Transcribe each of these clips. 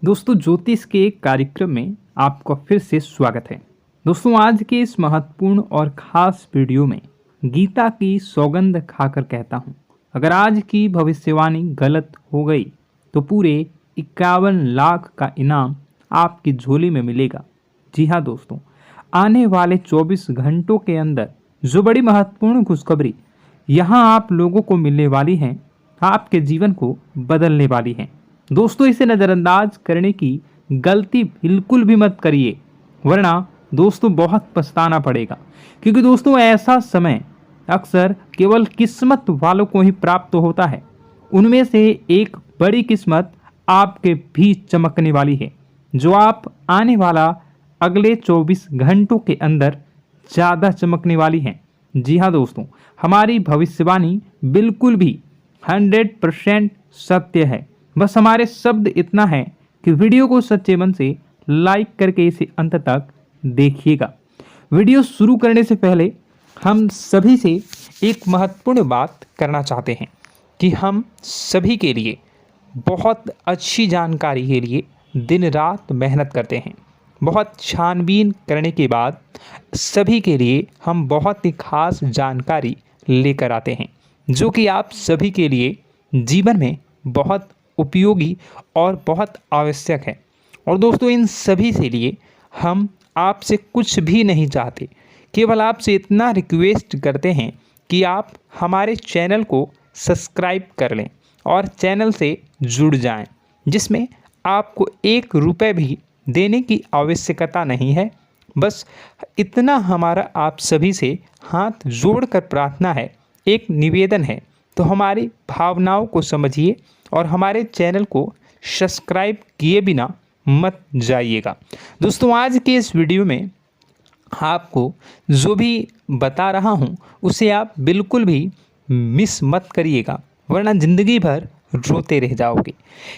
दोस्तों ज्योतिष के एक कार्यक्रम में आपका फिर से स्वागत है। दोस्तों आज के इस महत्वपूर्ण और ख़ास वीडियो में गीता की सौगंध खाकर कहता हूँ, अगर आज की भविष्यवाणी गलत हो गई तो पूरे 51 लाख का इनाम आपकी झोली में मिलेगा। जी हाँ दोस्तों, आने वाले 24 घंटों के अंदर जो बड़ी महत्वपूर्ण खुशखबरी यहाँ आप लोगों को मिलने वाली है, आपके जीवन को बदलने वाली है। दोस्तों इसे नज़रअंदाज करने की गलती बिल्कुल भी मत करिए, वरना दोस्तों बहुत पछताना पड़ेगा। क्योंकि दोस्तों ऐसा समय अक्सर केवल किस्मत वालों को ही प्राप्त होता है। उनमें से एक बड़ी किस्मत आपके भी चमकने वाली है, जो आप आने वाला अगले 24 घंटों के अंदर ज़्यादा चमकने वाली है। जी हाँ दोस्तों, हमारी भविष्यवाणी बिल्कुल भी 100% सत्य है। बस हमारे शब्द इतना है कि वीडियो को सच्चे मन से लाइक करके इसे अंत तक देखिएगा। वीडियो शुरू करने से पहले हम सभी से एक महत्वपूर्ण बात करना चाहते हैं कि हम सभी के लिए बहुत अच्छी जानकारी के लिए दिन रात मेहनत करते हैं। बहुत छानबीन करने के बाद सभी के लिए हम बहुत ही खास जानकारी लेकर आते हैं, जो कि आप सभी के लिए जीवन में बहुत उपयोगी और बहुत आवश्यक है। और दोस्तों इन सभी से लिए हम आपसे कुछ भी नहीं चाहते, केवल आपसे इतना रिक्वेस्ट करते हैं कि आप हमारे चैनल को सब्सक्राइब कर लें और चैनल से जुड़ जाएं, जिसमें आपको 1 रुपये भी देने की आवश्यकता नहीं है। बस इतना हमारा आप सभी से हाथ जोड़कर प्रार्थना है, एक निवेदन है, तो हमारी भावनाओं को समझिए और हमारे चैनल को सब्सक्राइब किए बिना मत जाइएगा। दोस्तों आज के इस वीडियो में आपको जो भी बता रहा हूँ उसे आप बिल्कुल भी मिस मत करिएगा, वरना ज़िंदगी भर रोते रह जाओगे।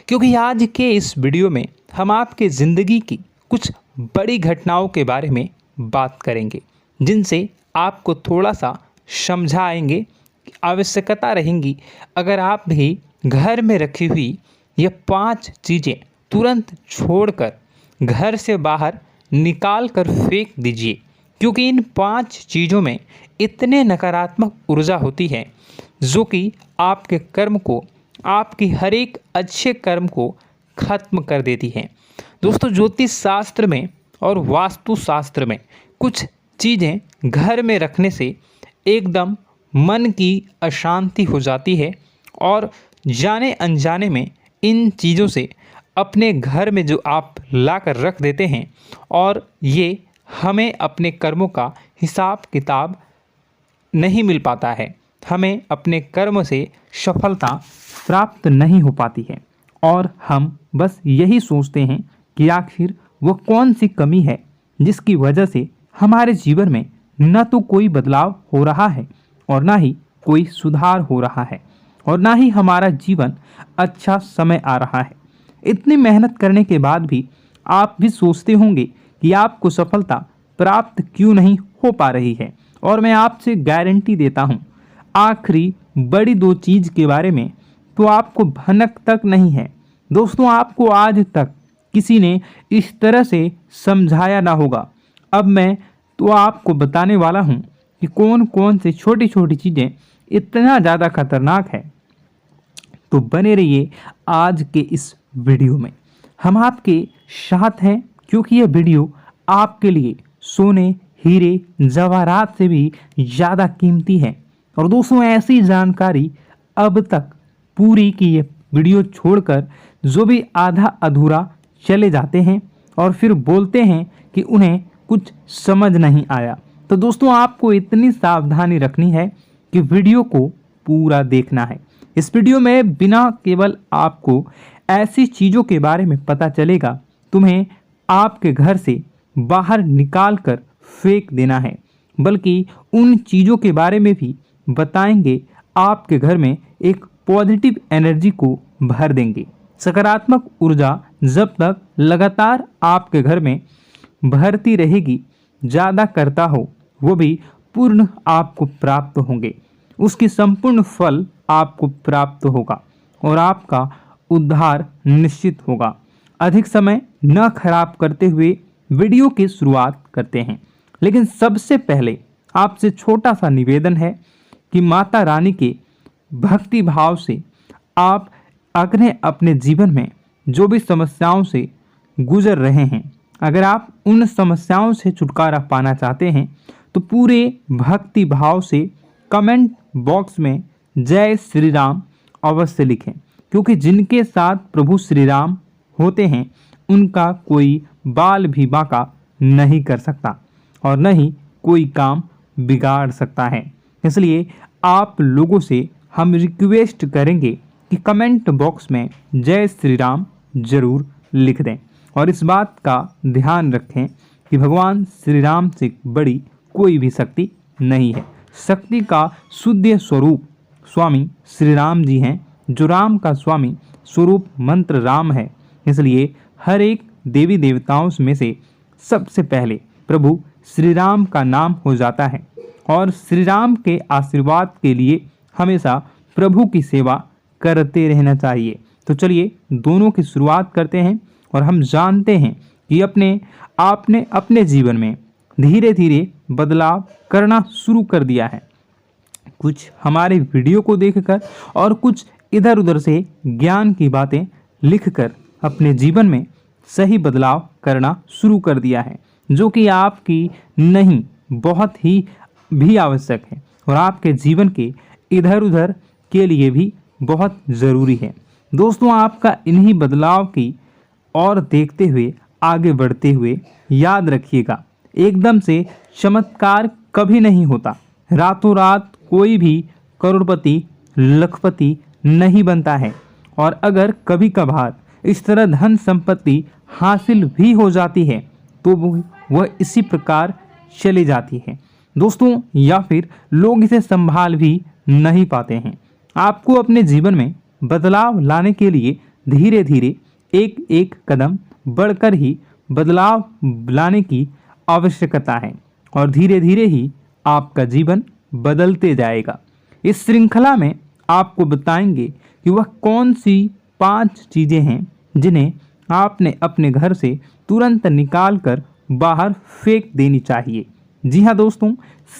क्योंकि आज के इस वीडियो में हम आपके ज़िंदगी की कुछ बड़ी घटनाओं के बारे में बात करेंगे, जिनसे आपको थोड़ा सा समझाएंगे। आवश्यकता रहेंगी अगर आप भी घर में रखी हुई ये 5 चीज़ें तुरंत छोड़कर घर से बाहर निकाल कर फेंक दीजिए। क्योंकि इन 5 चीज़ों में इतने नकारात्मक ऊर्जा होती है जो कि आपके कर्म को, आपकी हर एक अच्छे कर्म को खत्म कर देती है। दोस्तों ज्योतिष शास्त्र में और वास्तु शास्त्र में कुछ चीज़ें घर में रखने से एकदम मन की अशांति हो जाती है और जाने अनजाने में इन चीज़ों से अपने घर में जो आप ला कर रख देते हैं, और ये हमें अपने कर्मों का हिसाब किताब नहीं मिल पाता है, हमें अपने कर्म से सफलता प्राप्त नहीं हो पाती है। और हम बस यही सोचते हैं कि आखिर वो कौन सी कमी है जिसकी वजह से हमारे जीवन में न तो कोई बदलाव हो रहा है और ना ही कोई सुधार हो रहा है और ना ही हमारा जीवन अच्छा समय आ रहा है। इतनी मेहनत करने के बाद भी आप भी सोचते होंगे कि आपको सफलता प्राप्त क्यों नहीं हो पा रही है। और मैं आपसे गारंटी देता हूँ, आखिरी बड़ी 2 चीज़ के बारे में तो आपको भनक तक नहीं है। दोस्तों आपको आज तक किसी ने इस तरह से समझाया ना होगा। अब मैं तो आपको बताने वाला हूँ कि कौन कौन से छोटी छोटी चीज़ें इतना ज़्यादा खतरनाक है। तो बने रहिए आज के इस वीडियो में, हम आपके साथ हैं, क्योंकि यह वीडियो आपके लिए सोने, हीरे, जवाहरात से भी ज़्यादा कीमती है। और दोस्तों ऐसी जानकारी अब तक पूरी की ये वीडियो छोड़कर जो भी आधा अधूरा चले जाते हैं और फिर बोलते हैं कि उन्हें कुछ समझ नहीं आया, तो दोस्तों आपको इतनी सावधानी रखनी है कि वीडियो को पूरा देखना है। इस वीडियो में बिना केवल आपको ऐसी चीज़ों के बारे में पता चलेगा तुम्हें आपके घर से बाहर निकाल कर फेंक देना है, बल्कि उन चीज़ों के बारे में भी बताएंगे आपके घर में एक पॉजिटिव एनर्जी को भर देंगे। सकारात्मक ऊर्जा जब तक लगातार आपके घर में भरती रहेगी, ज़्यादा करता हो, वो भी पूर्ण आपको प्राप्त होंगे। उसकी संपूर्ण फल आपको प्राप्त होगा और आपका उद्धार निश्चित होगा। अधिक समय न खराब करते हुए वीडियो की शुरुआत करते हैं। लेकिन सबसे पहले आपसे छोटा सा निवेदन है कि माता रानी के भक्ति भाव से आप अपने जीवन में जो भी समस्याओं से गुजर रहे हैं, अगर आप उन समस्याओं से छुटकारा पाना चाहते हैं तो पूरे भक्ति भाव से कमेंट बॉक्स में जय श्री राम अवश्य लिखें, क्योंकि जिनके साथ प्रभु श्री राम होते हैं उनका कोई बाल भी बांका नहीं कर सकता और न ही कोई काम बिगाड़ सकता है। इसलिए आप लोगों से हम रिक्वेस्ट करेंगे कि कमेंट बॉक्स में जय श्री राम जरूर लिख दें और इस बात का ध्यान रखें कि भगवान श्री राम से बड़ी कोई भी शक्ति नहीं है। शक्ति का शुद्ध स्वरूप स्वामी श्री राम जी हैं, जो राम का स्वामी स्वरूप मंत्र राम है। इसलिए हर एक देवी देवताओं में से सबसे पहले प्रभु श्री राम का नाम हो जाता है और श्री राम के आशीर्वाद के लिए हमेशा प्रभु की सेवा करते रहना चाहिए। तो चलिए दोनों की शुरुआत करते हैं और हम जानते हैं कि आपने अपने जीवन में धीरे धीरे बदलाव करना शुरू कर दिया है। कुछ हमारे वीडियो को देखकर और कुछ इधर उधर से ज्ञान की बातें लिखकर अपने जीवन में सही बदलाव करना शुरू कर दिया है, जो कि आपकी नहीं बहुत ही भी आवश्यक है और आपके जीवन के इधर उधर के लिए भी बहुत ज़रूरी है। दोस्तों, आपका इन्हीं बदलाव की और देखते हुए आगे बढ़ते हुए याद रखिएगा, एकदम से चमत्कार कभी नहीं होता। रातों रात कोई भी करोड़पति लखपति नहीं बनता है और अगर कभी कभार इस तरह धन संपत्ति हासिल भी हो जाती है तो वह इसी प्रकार चली जाती है दोस्तों, या फिर लोग इसे संभाल भी नहीं पाते हैं। आपको अपने जीवन में बदलाव लाने के लिए धीरे धीरे एक एक कदम बढ़कर ही बदलाव लाने की आवश्यकता है और धीरे धीरे ही आपका जीवन बदलते जाएगा। इस श्रृंखला में आपको बताएंगे कि वह कौन सी 5 चीज़ें हैं जिन्हें आपने अपने घर से तुरंत निकाल कर बाहर फेंक देनी चाहिए। जी हाँ दोस्तों,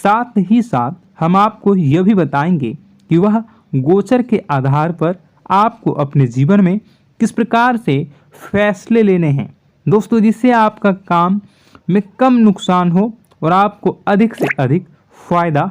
साथ ही साथ हम आपको यह भी बताएंगे कि वह गोचर के आधार पर आपको अपने जीवन में किस प्रकार से फैसले लेने हैं दोस्तों, जिससे आपका काम में कम नुकसान हो और आपको अधिक से अधिक फायदा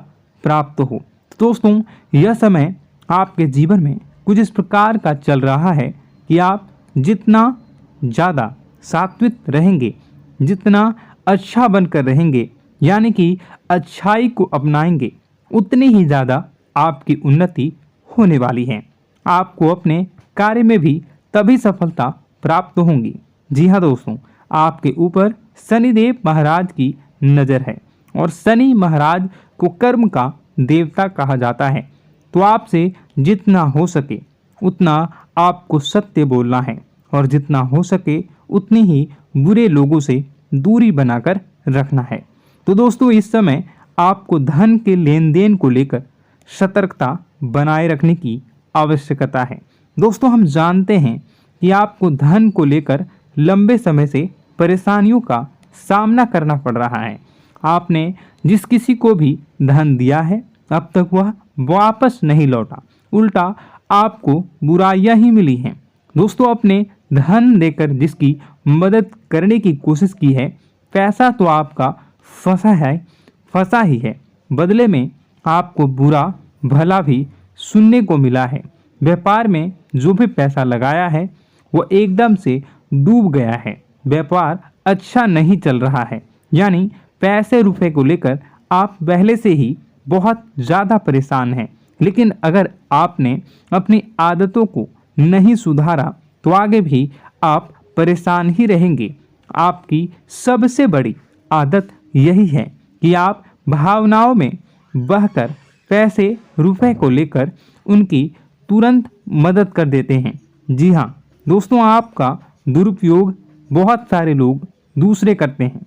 प्राप्त हो। तो दोस्तों, यह समय आपके जीवन में कुछ इस प्रकार का चल रहा है कि आप जितना ज़्यादा सात्विक रहेंगे, जितना अच्छा बनकर रहेंगे, यानी कि अच्छाई को अपनाएंगे, उतनी ही ज़्यादा आपकी उन्नति होने वाली है। आपको अपने कार्य में भी तभी सफलता प्राप्त होंगी। जी हाँ दोस्तों, आपके ऊपर शनिदेव महाराज की नज़र है और शनि महाराज को कर्म का देवता कहा जाता है। तो आपसे जितना हो सके उतना आपको सत्य बोलना है और जितना हो सके उतनी ही बुरे लोगों से दूरी बनाकर रखना है। तो दोस्तों, इस समय आपको धन के लेन देन को लेकर सतर्कता बनाए रखने की आवश्यकता है। दोस्तों, हम जानते हैं कि आपको धन को लेकर लंबे समय से परेशानियों का सामना करना पड़ रहा है। आपने जिस किसी को भी धन दिया है अब तक वह वापस नहीं लौटा, उल्टा आपको बुराइयां ही मिली हैं। दोस्तों, अपने धन देकर जिसकी मदद करने की कोशिश की है, पैसा तो आपका फंसा ही है, बदले में आपको बुरा भला भी सुनने को मिला है। व्यापार में जो भी पैसा लगाया है वो एकदम से डूब गया है। व्यापार अच्छा नहीं चल रहा है, यानी पैसे रुपए को लेकर आप पहले से ही बहुत ज़्यादा परेशान हैं। लेकिन अगर आपने अपनी आदतों को नहीं सुधारा तो आगे भी आप परेशान ही रहेंगे। आपकी सबसे बड़ी आदत यही है कि आप भावनाओं में बहकर पैसे रुपए को लेकर उनकी तुरंत मदद कर देते हैं। जी हाँ दोस्तों, आपका दुरुपयोग बहुत सारे लोग दूसरे करते हैं।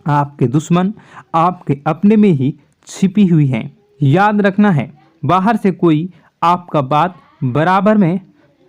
आपके दुश्मन आपके अपने में ही छिपी हुई हैं। याद रखना है, बाहर से कोई आपका बात बराबर में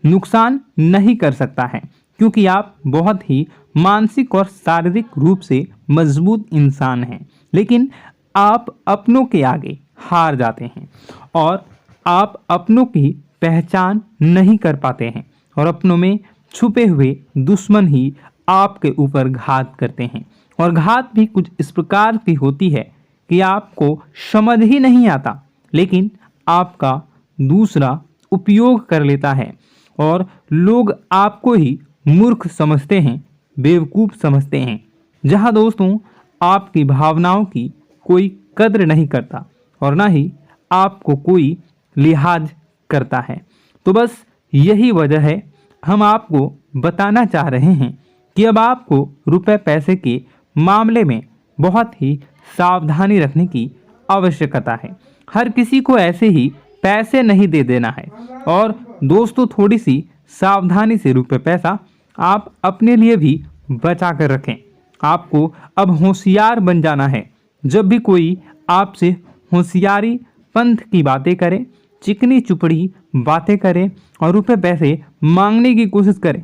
नुकसान नहीं कर सकता है, क्योंकि आप बहुत ही मानसिक और शारीरिक रूप से मजबूत इंसान हैं, लेकिन आप अपनों के आगे हार जाते हैं और आप अपनों की पहचान नहीं कर पाते हैं और अपनों में छुपे हुए दुश्मन ही आपके ऊपर घात करते हैं। और घात भी कुछ इस प्रकार की होती है कि आपको समझ ही नहीं आता, लेकिन आपका दूसरा उपयोग कर लेता है और लोग आपको ही मूर्ख समझते हैं, बेवकूफ़ समझते हैं। जहां दोस्तों आपकी भावनाओं की कोई कद्र नहीं करता और ना ही आपको कोई लिहाज करता है। तो बस यही वजह है हम आपको बताना चाह रहे हैं कि अब आपको रुपए पैसे के मामले में बहुत ही सावधानी रखने की आवश्यकता है। हर किसी को ऐसे ही पैसे नहीं दे देना है और दोस्तों थोड़ी सी सावधानी से रुपए पैसा आप अपने लिए भी बचा कर रखें। आपको अब होशियार बन जाना है। जब भी कोई आपसे होशियारी पंथ की बातें करे, चिकनी चुपड़ी बातें करे और रुपए पैसे मांगने की कोशिश करे,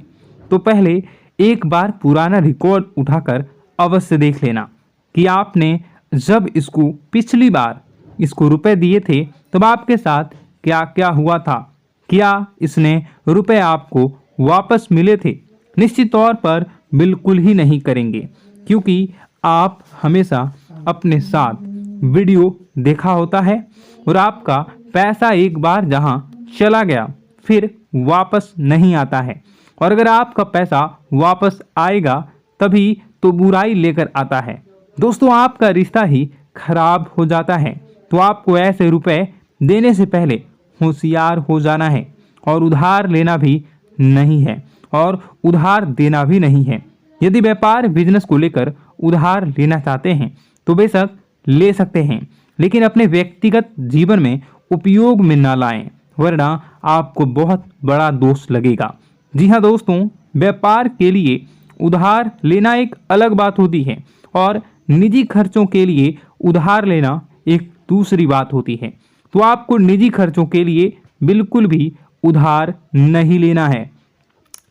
तो पहले एक बार पुराना रिकॉर्ड उठाकर अवश्य देख लेना कि आपने जब इसको पिछली बार इसको रुपए दिए थे तब आपके साथ क्या क्या हुआ था, क्या इसने रुपए आपको वापस मिले थे। निश्चित तौर पर बिल्कुल ही नहीं करेंगे, क्योंकि आप हमेशा अपने साथ वीडियो देखा होता है और आपका पैसा एक बार जहां चला गया फिर वापस नहीं आता है। और अगर आपका पैसा वापस आएगा तभी तो बुराई लेकर आता है। दोस्तों आपका रिश्ता ही खराब हो जाता है। तो आपको ऐसे रुपए देने से पहले होशियार हो जाना है और उधार लेना भी नहीं है और उधार देना भी नहीं है। यदि व्यापार बिजनेस को लेकर उधार लेना चाहते हैं तो बेशक ले सकते हैं, लेकिन अपने व्यक्तिगत जीवन में उपयोग में ना लाएं, वरना आपको बहुत बड़ा दोष लगेगा। जी हाँ दोस्तों, व्यापार के लिए उधार लेना एक अलग बात होती है और निजी खर्चों के लिए उधार लेना एक दूसरी बात होती है। तो आपको निजी खर्चों के लिए बिल्कुल भी उधार नहीं लेना है।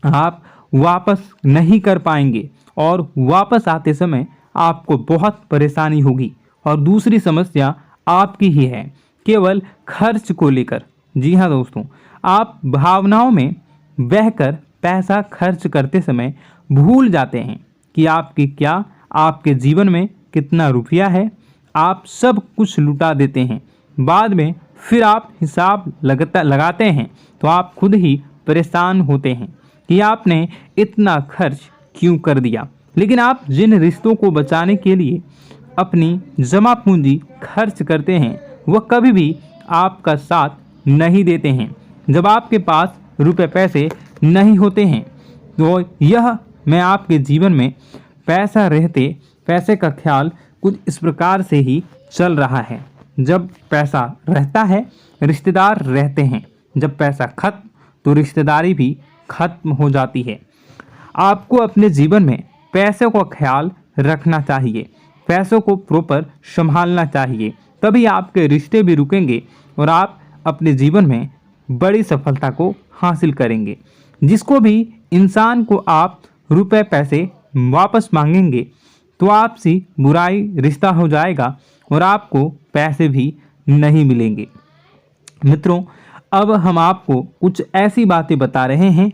आप वापस नहीं कर पाएंगे और वापस आते समय आपको बहुत परेशानी होगी। और दूसरी समस्या आपकी ही है, केवल खर्च को लेकर। जी हाँ दोस्तों, आप भावनाओं में बहकर पैसा खर्च करते समय भूल जाते हैं कि आपके जीवन में कितना रुपया है। आप सब कुछ लुटा देते हैं। बाद में फिर आप हिसाब लगाते हैं तो आप खुद ही परेशान होते हैं कि आपने इतना खर्च क्यों कर दिया। लेकिन आप जिन रिश्तों को बचाने के लिए अपनी जमा पूंजी खर्च करते हैं वह कभी भी आपका साथ नहीं देते हैं। जब आपके पास रुपए पैसे नहीं होते हैं तो यह मैं आपके जीवन में पैसा रहते पैसे का ख्याल कुछ इस प्रकार से ही चल रहा है। जब पैसा रहता है रिश्तेदार रहते हैं, जब पैसा खत्म तो रिश्तेदारी भी खत्म हो जाती है। आपको अपने जीवन में पैसे का ख्याल रखना चाहिए, पैसों को प्रॉपर संभालना चाहिए, तभी आपके रिश्ते भी रुकेंगे और आप अपने जीवन में बड़ी सफलता को हासिल करेंगे। जिसको भी इंसान को आप रुपए पैसे वापस मांगेंगे तो आपसी बुराई रिश्ता हो जाएगा और आपको पैसे भी नहीं मिलेंगे। मित्रों, अब हम आपको कुछ ऐसी बातें बता रहे हैं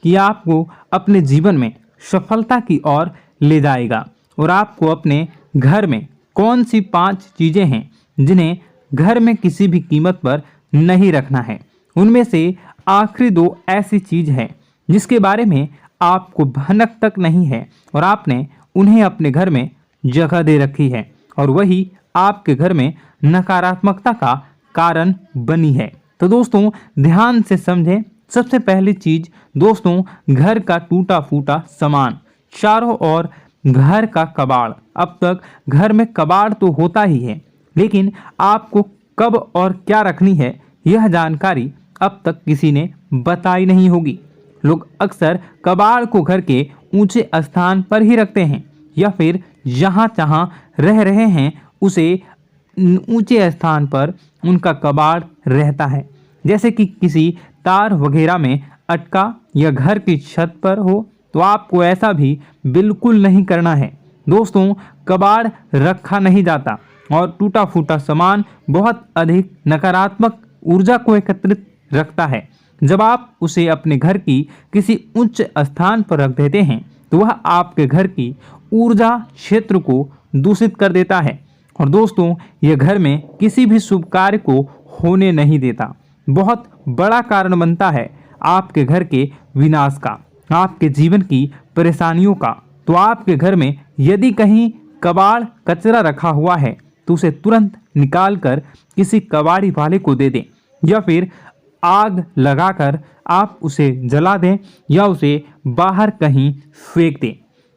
कि आपको अपने जीवन में सफलता की ओर ले जाएगा। और आपको अपने घर में कौन सी 5 चीज़ें हैं जिन्हें घर में किसी भी कीमत पर नहीं रखना है। उनमें से आखिरी 2 ऐसी चीज़ है जिसके बारे में आपको भनक तक नहीं है और आपने उन्हें अपने घर में जगह दे रखी है और वही आपके घर में नकारात्मकता का कारण बनी है। तो दोस्तों ध्यान से समझें। सबसे पहली चीज दोस्तों, घर का टूटा फूटा सामान, चारों ओर घर का कबाड़। अब तक घर में कबाड़ तो होता ही है, लेकिन आपको कब और क्या रखनी है यह जानकारी अब तक किसी ने बताई नहीं होगी। लोग अक्सर कबाड़ को घर के ऊंचे स्थान पर ही रखते हैं या फिर जहां तहां रह रहे हैं उसे ऊंचे स्थान पर उनका कबाड़ रहता है, जैसे कि किसी तार वगैरह में अटका या घर की छत पर हो तो आपको ऐसा भी बिल्कुल नहीं करना है। दोस्तों, कबाड़ रखा नहीं जाता और टूटा फूटा सामान बहुत अधिक नकारात्मक ऊर्जा को एकत्रित रखता है। जब आप उसे अपने घर की किसी उच्च स्थान पर रख देते हैं तो वह आपके घर की ऊर्जा क्षेत्र को दूषित कर देता है और दोस्तों, यह घर में किसी भी शुभ कार्य को होने नहीं देता। बहुत बड़ा कारण बनता है आपके घर के विनाश का, आपके जीवन की परेशानियों का। तो आपके घर में यदि कहीं कबाड़ कचरा रखा हुआ है तो उसे तुरंत निकाल कर किसी कबाड़ी वाले को दे दें या फिर आग लगाकर आप उसे जला दें या उसे बाहर कहीं फेंक दें।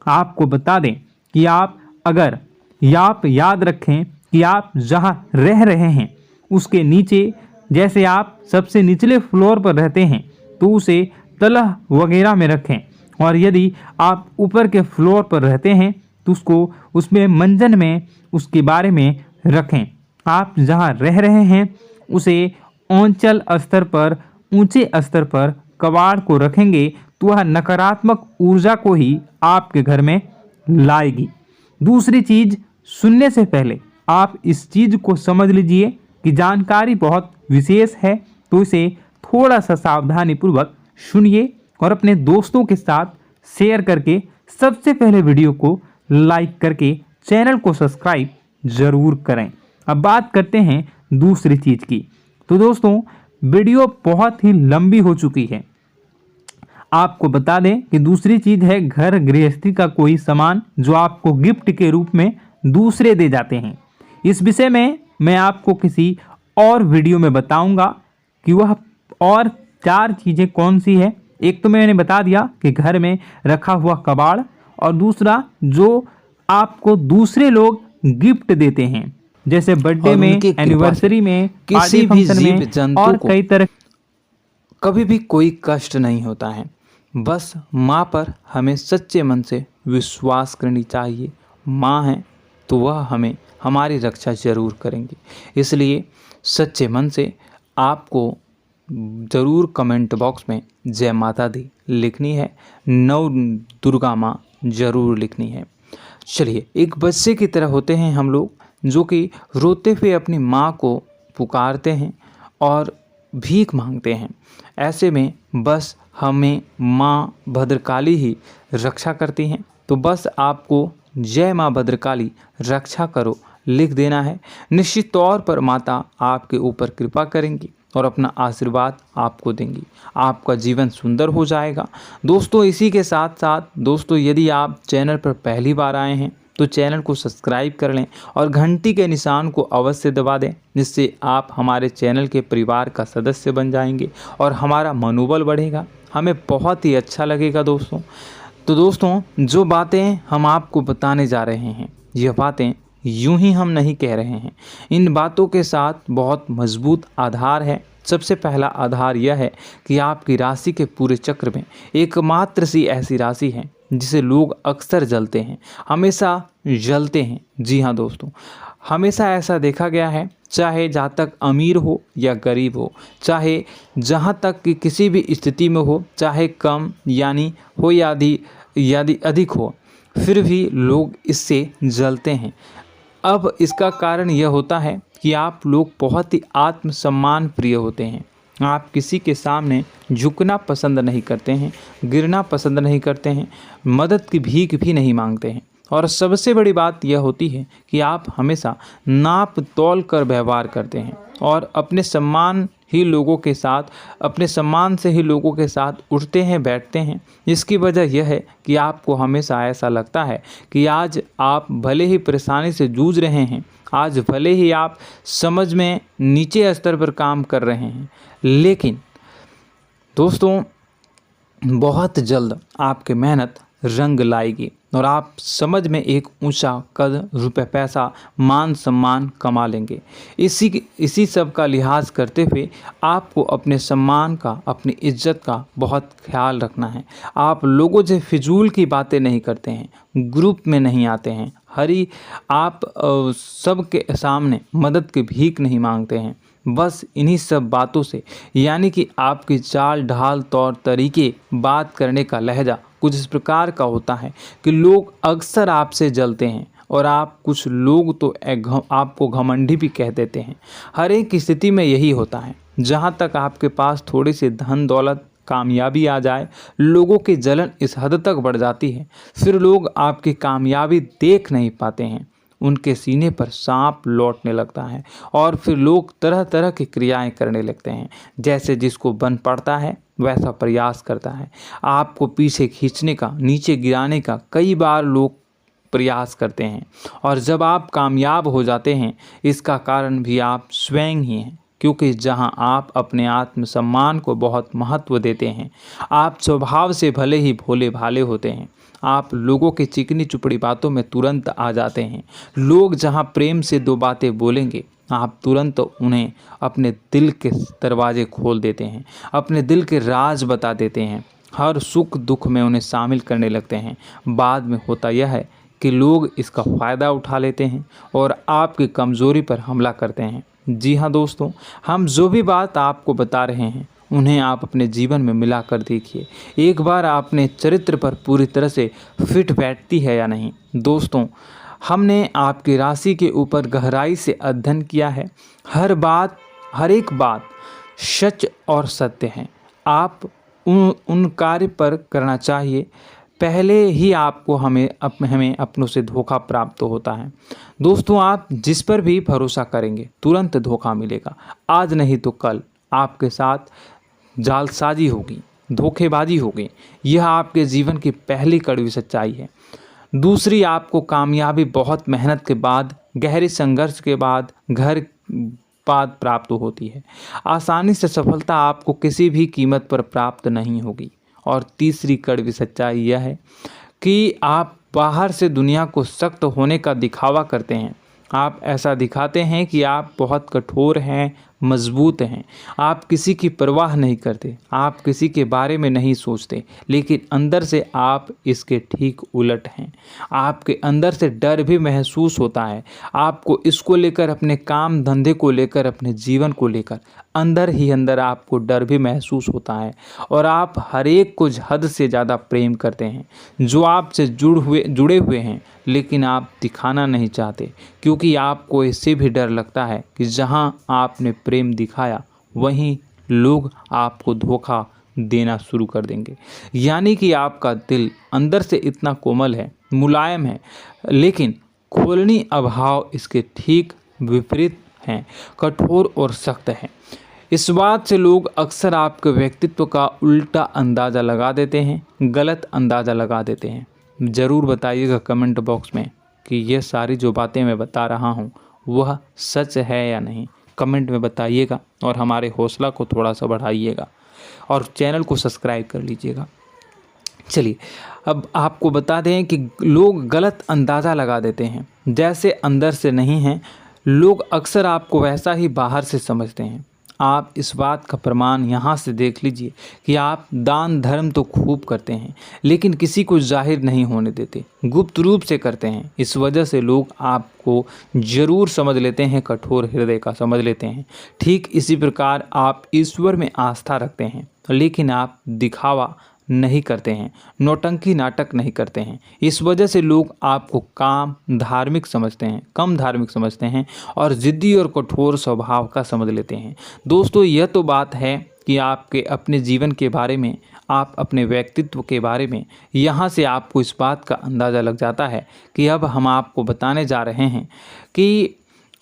आपको बता दें कि आप याद रखें कि आप जहां रह रहे हैं उसके नीचे, जैसे आप सबसे निचले फ्लोर पर रहते हैं तो उसे तलह वगैरह में रखें और यदि आप ऊपर के फ्लोर पर रहते हैं तो उसको उसमें मंजन में उसके बारे में रखें। आप जहां रह रहे हैं उसे ऊंचे स्तर पर कबाड़ को रखेंगे तो वह नकारात्मक ऊर्जा को ही आपके घर में लाएगी। दूसरी चीज, सुनने से पहले आप इस चीज को समझ लीजिए कि जानकारी बहुत विशेष है, तो इसे थोड़ा सा सावधानी पूर्वक सुनिए और अपने दोस्तों के साथ शेयर करके सबसे पहले वीडियो को लाइक करके चैनल को सब्सक्राइब जरूर करें। अब बात करते हैं दूसरी चीज की। तो दोस्तों, वीडियो बहुत ही लंबी हो चुकी है। आपको बता दें कि दूसरी चीज है घर गृहस्थी का कोई सामान जो आपको गिफ्ट के रूप में दूसरे दे जाते हैं। इस विषय में मैं आपको किसी और वीडियो में बताऊंगा कि वह और 4 चीजें कौन सी है। एक तो मैंने बता दिया कि घर में रखा हुआ कबाड़, और दूसरा जो आपको दूसरे लोग गिफ्ट देते हैं, जैसे बर्थडे में, एनिवर्सरी में, किसी भी जीव जंतु और कई तरह। कभी भी कोई कष्ट नहीं होता है। बस माँ पर हमें सच्चे मन से विश्वास करनी चाहिए। माँ है तो वह हमें हमारी रक्षा जरूर करेंगी। इसलिए सच्चे मन से आपको ज़रूर कमेंट बॉक्स में जय माता दी लिखनी है, नव दुर्गा माँ जरूर लिखनी है। चलिए, एक बच्चे की तरह होते हैं हम लोग जो कि रोते हुए अपनी माँ को पुकारते हैं और भीख मांगते हैं। ऐसे में बस हमें माँ भद्रकाली ही रक्षा करती हैं। तो बस आपको जय माँ भद्रकाली रक्षा करो लिख देना है। निश्चित तौर पर माता आपके ऊपर कृपा करेंगी और अपना आशीर्वाद आपको देंगी। आपका जीवन सुंदर हो जाएगा। दोस्तों, इसी के साथ साथ दोस्तों, यदि आप चैनल पर पहली बार आए हैं तो चैनल को सब्सक्राइब कर लें और घंटी के निशान को अवश्य दबा दें, जिससे आप हमारे चैनल के परिवार का सदस्य बन जाएंगे और हमारा मनोबल बढ़ेगा। हमें बहुत ही अच्छा लगेगा दोस्तों। तो दोस्तों, जो बातें हम आपको बताने जा रहे हैं, यह बातें यूं ही हम नहीं कह रहे हैं। इन बातों के साथ बहुत मजबूत आधार है। सबसे पहला आधार यह है कि आपकी राशि के पूरे चक्र में एकमात्र सी ऐसी राशि है जिसे लोग अक्सर जलते हैं, हमेशा जलते हैं। जी हाँ दोस्तों, हमेशा ऐसा देखा गया है, चाहे जहाँ तक अमीर हो या गरीब हो, चाहे जहाँ तक कि किसी भी स्थिति में हो, चाहे कम यानी हो या अधिक हो, फिर भी लोग इससे जलते हैं। अब इसका कारण यह होता है कि आप लोग बहुत ही आत्मसम्मान प्रिय होते हैं। आप किसी के सामने झुकना पसंद नहीं करते हैं, गिरना पसंद नहीं करते हैं, मदद की भीख भी नहीं मांगते हैं। और सबसे बड़ी बात यह होती है कि आप हमेशा नाप तोल कर व्यवहार करते हैं और अपने सम्मान से ही लोगों के साथ उठते हैं, बैठते हैं। इसकी वजह यह है कि आपको हमेशा ऐसा लगता है कि आज आप भले ही परेशानी से जूझ रहे हैं, आज भले ही आप समझ में नीचे स्तर पर काम कर रहे हैं, लेकिन दोस्तों बहुत जल्द आपकी मेहनत रंग लाएगी और आप समझ में एक ऊंचा कद, रुपए, पैसा, मान सम्मान कमा लेंगे। इसी सब का लिहाज करते हुए आपको अपने सम्मान का, अपनी इज्जत का बहुत ख्याल रखना है। आप लोगों से फिजूल की बातें नहीं करते हैं, ग्रुप में नहीं आते हैं, आप सबके सामने मदद की भीख नहीं मांगते हैं। बस इन्हीं सब बातों से, यानी कि आपकी चाल ढाल, तौर तरीके, बात करने का लहजा कुछ इस प्रकार का होता है कि लोग अक्सर आपसे जलते हैं और कुछ लोग तो आपको घमंडी भी कह देते हैं। हर एक स्थिति में यही होता है। जहाँ तक आपके पास थोड़ी सी धन दौलत कामयाबी आ जाए, लोगों की जलन इस हद तक बढ़ जाती है, फिर लोग आपकी कामयाबी देख नहीं पाते हैं। उनके सीने पर सांप लौटने लगता है और फिर लोग तरह तरह की क्रियाएं करने लगते हैं। जैसे जिसको बन पड़ता है वैसा प्रयास करता है। आपको पीछे खींचने का, नीचे गिराने का कई बार लोग प्रयास करते हैं और जब आप कामयाब हो जाते हैं, इसका कारण भी आप स्वयं ही हैं। क्योंकि जहां आप अपने आत्मसम्मान को बहुत महत्व देते हैं, आप स्वभाव से भले ही भोले भाले होते हैं, आप लोगों की चिकनी चुपड़ी बातों में तुरंत आ जाते हैं। लोग जहां प्रेम से दो बातें बोलेंगे, आप तुरंत उन्हें अपने दिल के दरवाजे खोल देते हैं, अपने दिल के राज बता देते हैं, हर सुख दुख में उन्हें शामिल करने लगते हैं। बाद में होता यह है कि लोग इसका फ़ायदा उठा लेते हैं और आपकी कमज़ोरी पर हमला करते हैं। जी हाँ दोस्तों, हम जो भी बात आपको बता रहे हैं उन्हें आप अपने जीवन में मिला कर देखिए। एक बार आपने चरित्र पर पूरी तरह से फिट बैठती है या नहीं। दोस्तों, हमने आपकी राशि के ऊपर गहराई से अध्ययन किया है। हर एक बात सच और सत्य है। आप उन कार्य पर करना चाहिए, पहले ही आपको हमें अपनों से धोखा प्राप्त होता है। दोस्तों, आप जिस पर भी भरोसा करेंगे तुरंत धोखा मिलेगा। आज नहीं तो कल आपके साथ जालसाजी होगी, धोखेबाजी होगी। यह आपके जीवन की पहली कड़वी सच्चाई है। दूसरी, आपको कामयाबी बहुत मेहनत के बाद, गहरे संघर्ष के बाद प्राप्त होती है। आसानी से सफलता आपको किसी भी कीमत पर प्राप्त नहीं होगी। और तीसरी कड़वी सच्चाई यह है कि आप बाहर से दुनिया को सख्त होने का दिखावा करते हैं। आप ऐसा दिखाते हैं कि आप बहुत कठोर हैं, मजबूत हैं। आप किसी की परवाह नहीं करते, आप किसी के बारे में नहीं सोचते, लेकिन अंदर से आप इसके ठीक उलट हैं। आपके अंदर से डर भी महसूस होता है। आपको इसको लेकर, अपने काम धंधे को लेकर, अपने जीवन को लेकर अंदर ही अंदर आपको डर भी महसूस होता है और आप हर एक को हद से ज़्यादा प्रेम करते हैं, जो आपसे जुड़े हुए हैं, लेकिन आप दिखाना नहीं चाहते, क्योंकि आपको इससे भी डर लगता है कि जहां आपने प्रेम दिखाया वहीं लोग आपको धोखा देना शुरू कर देंगे। यानी कि आपका दिल अंदर से इतना कोमल है, मुलायम है, लेकिन खोलनी अभाव इसके ठीक विपरीत हैं, कठोर और सख्त है। इस बात से लोग अक्सर आपके व्यक्तित्व का उल्टा अंदाज़ा लगा देते हैं, गलत अंदाज़ा लगा देते हैं। ज़रूर बताइएगा कमेंट बॉक्स में कि ये सारी जो बातें मैं बता रहा हूँ वह सच है या नहीं। कमेंट में बताइएगा और हमारे हौसला को थोड़ा सा बढ़ाइएगा और चैनल को सब्सक्राइब कर लीजिएगा। चलिए, अब आपको बता दें कि लोग गलत अंदाज़ा लगा देते हैं। जैसे अंदर से नहीं हैं, लोग अक्सर आपको वैसा ही बाहर से समझते हैं। आप इस बात का प्रमाण यहाँ से देख लीजिए कि आप दान धर्म तो खूब करते हैं, लेकिन किसी को जाहिर नहीं होने देते, गुप्त रूप से करते हैं। इस वजह से लोग आपको ज़रूर समझ लेते हैं, कठोर हृदय का समझ लेते हैं। ठीक इसी प्रकार आप ईश्वर में आस्था रखते हैं, लेकिन आप दिखावा नहीं करते हैं, नौटंकी नाटक नहीं करते हैं। इस वजह से लोग आपको कम धार्मिक समझते हैं और ज़िद्दी और कठोर स्वभाव का समझ लेते हैं। दोस्तों, यह तो बात है कि आपके अपने जीवन के बारे में, आप अपने व्यक्तित्व के बारे में, यहाँ से आपको इस बात का अंदाज़ा लग जाता है कि अब हम आपको बताने जा रहे हैं कि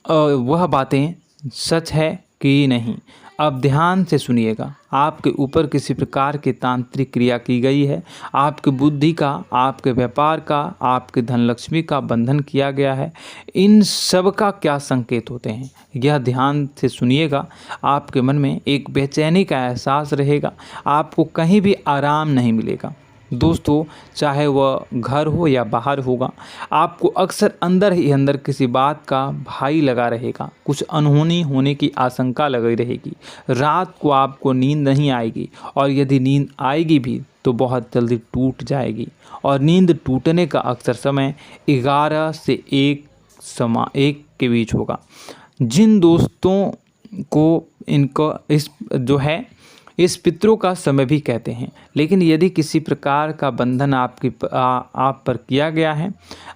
वह बातें सच है कि नहीं। अब ध्यान से सुनिएगा। आपके ऊपर किसी प्रकार की तांत्रिक क्रिया की गई है, आपकी बुद्धि का, आपके व्यापार का, आपके धनलक्ष्मी का बंधन किया गया है। इन सब का क्या संकेत होते हैं, यह ध्यान से सुनिएगा। आपके मन में एक बेचैनी का एहसास रहेगा, आपको कहीं भी आराम नहीं मिलेगा। दोस्तों, चाहे वह घर हो या बाहर होगा, आपको अक्सर अंदर ही अंदर किसी बात का भय लगा रहेगा, कुछ अनहोनी होने की आशंका लगी रहेगी। रात को आपको नींद नहीं आएगी और यदि नींद आएगी भी तो बहुत जल्दी टूट जाएगी और नींद टूटने का अक्सर समय 11 से 1 के बीच होगा। जिन दोस्तों को इस पितरों का समय भी कहते हैं। लेकिन यदि किसी प्रकार का बंधन आप पर किया गया है,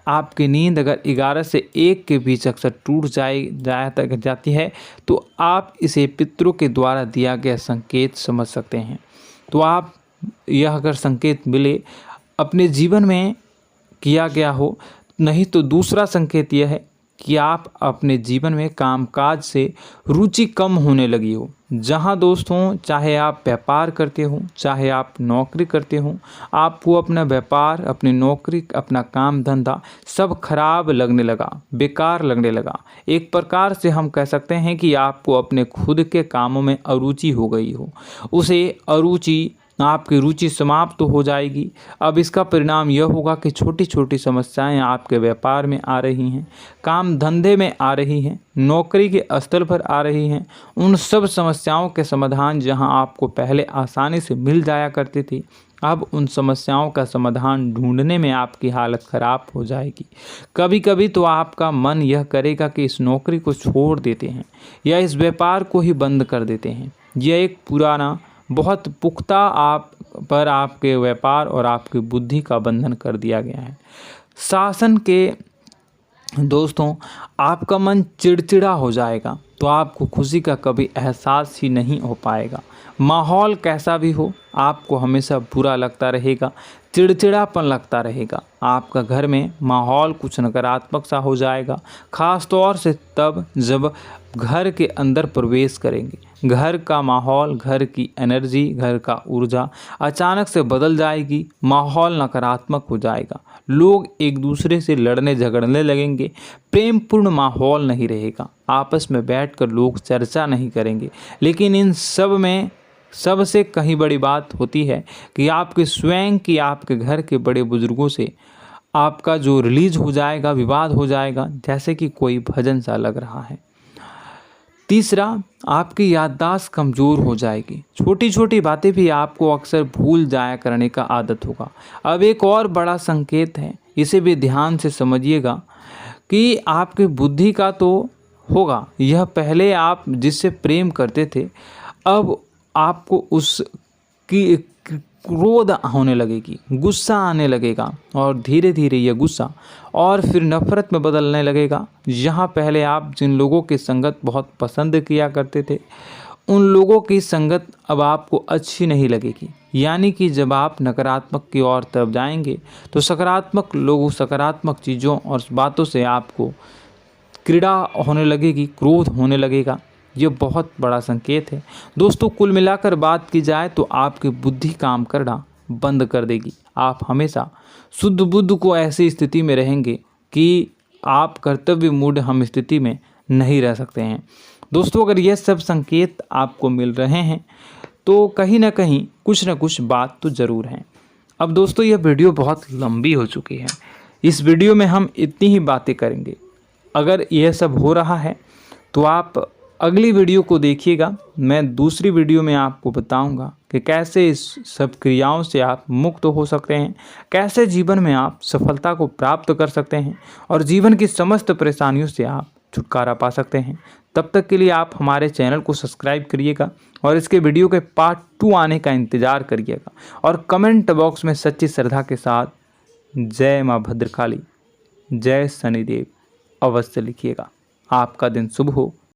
आपकी नींद अगर 11 से 1 के बीच अक्सर टूट जाती है, तो आप इसे पितरों के द्वारा दिया गया संकेत समझ सकते हैं। तो आप यह अगर संकेत मिले अपने जीवन में किया गया हो, नहीं तो दूसरा संकेत यह है कि आप अपने जीवन में कामकाज से रुचि कम होने लगी हो। जहां दोस्तों, चाहे आप व्यापार करते हो, चाहे आप नौकरी करते हो, आपको अपना व्यापार, अपनी नौकरी, अपना काम धंधा सब खराब लगने लगा, बेकार लगने लगा। एक प्रकार से हम कह सकते हैं कि आपको अपने खुद के कामों में अरुचि हो गई हो। उसे अरुचि, आपकी रुचि समाप्त हो जाएगी। अब इसका परिणाम यह होगा कि छोटी छोटी समस्याएं आपके व्यापार में आ रही हैं, काम धंधे में आ रही हैं, नौकरी के स्थल पर आ रही हैं। उन सब समस्याओं के समाधान जहां आपको पहले आसानी से मिल जाया करती थी, अब उन समस्याओं का समाधान ढूंढने में आपकी हालत ख़राब हो जाएगी। कभी कभी तो आपका मन यह करेगा कि इस नौकरी को छोड़ देते हैं या इस व्यापार को ही बंद कर देते हैं। यह एक पुराना, बहुत पुख्ता आप पर आपके व्यापार और आपकी बुद्धि का बंधन कर दिया गया है। शासन के दोस्तों, आपका मन चिड़चिड़ा हो जाएगा, तो आपको खुशी का कभी एहसास ही नहीं हो पाएगा। माहौल कैसा भी हो, आपको हमेशा बुरा लगता रहेगा, चिड़चिड़ापन लगता रहेगा। आपका घर में माहौल कुछ नकारात्मक सा हो जाएगा, ख़ास तौर से तब जब घर के अंदर प्रवेश करेंगे। घर का माहौल, घर की एनर्जी, घर का ऊर्जा अचानक से बदल जाएगी, माहौल नकारात्मक हो जाएगा। लोग एक दूसरे से लड़ने झगड़ने लगेंगे, प्रेमपूर्ण माहौल नहीं रहेगा, आपस में बैठकर लोग चर्चा नहीं करेंगे। लेकिन इन सब में सबसे कहीं बड़ी बात होती है कि आपके स्वयं की, आपके घर के बड़े बुजुर्गों से आपका जो रिलीज हो जाएगा, विवाद हो जाएगा, जैसे कि कोई भजन सा लग रहा है। तीसरा, आपकी याददाश्त कमज़ोर हो जाएगी। छोटी छोटी बातें भी आपको अक्सर भूल जाया करने का आदत होगा। अब एक और बड़ा संकेत है, इसे भी ध्यान से समझिएगा कि आपकी बुद्धि का तो होगा, यह पहले आप जिससे प्रेम करते थे, अब आपको उसकी क्रोध होने लगेगी, गुस्सा आने लगेगा, और धीरे धीरे यह गुस्सा और फिर नफरत में बदलने लगेगा। यहाँ पहले आप जिन लोगों की संगत बहुत पसंद किया करते थे, उन लोगों की संगत अब आपको अच्छी नहीं लगेगी। यानी कि जब आप नकारात्मक की ओर तरफ जाएंगे, तो सकारात्मक लोगों, सकारात्मक चीज़ों और बातों से आपको क्रीड़ा होने लगेगी, क्रोध होने लगेगा। ये बहुत बड़ा संकेत है दोस्तों। कुल मिलाकर बात की जाए तो आपकी बुद्धि काम करना बंद कर देगी। आप हमेशा शुद्ध बुद्ध को ऐसी स्थिति में रहेंगे कि आप कर्तव्य मूढ़ हम स्थिति में नहीं रह सकते हैं। दोस्तों, अगर ये सब संकेत आपको मिल रहे हैं तो कहीं ना कहीं कुछ ना कुछ बात तो ज़रूर है। अब दोस्तों, यह वीडियो बहुत लंबी हो चुकी है, इस वीडियो में हम इतनी ही बातें करेंगे। अगर यह सब हो रहा है तो आप अगली वीडियो को देखिएगा। मैं दूसरी वीडियो में आपको बताऊंगा कि कैसे इस सब क्रियाओं से आप मुक्त हो सकते हैं, कैसे जीवन में आप सफलता को प्राप्त कर सकते हैं और जीवन की समस्त परेशानियों से आप छुटकारा पा सकते हैं। तब तक के लिए आप हमारे चैनल को सब्सक्राइब करिएगा और इसके वीडियो के पार्ट 2 आने का इंतज़ार करिएगा। और कमेंट बॉक्स में सच्ची श्रद्धा के साथ जय माँ भद्रकाली, जय शनिदेव अवश्य लिखिएगा। आपका दिन शुभ हो।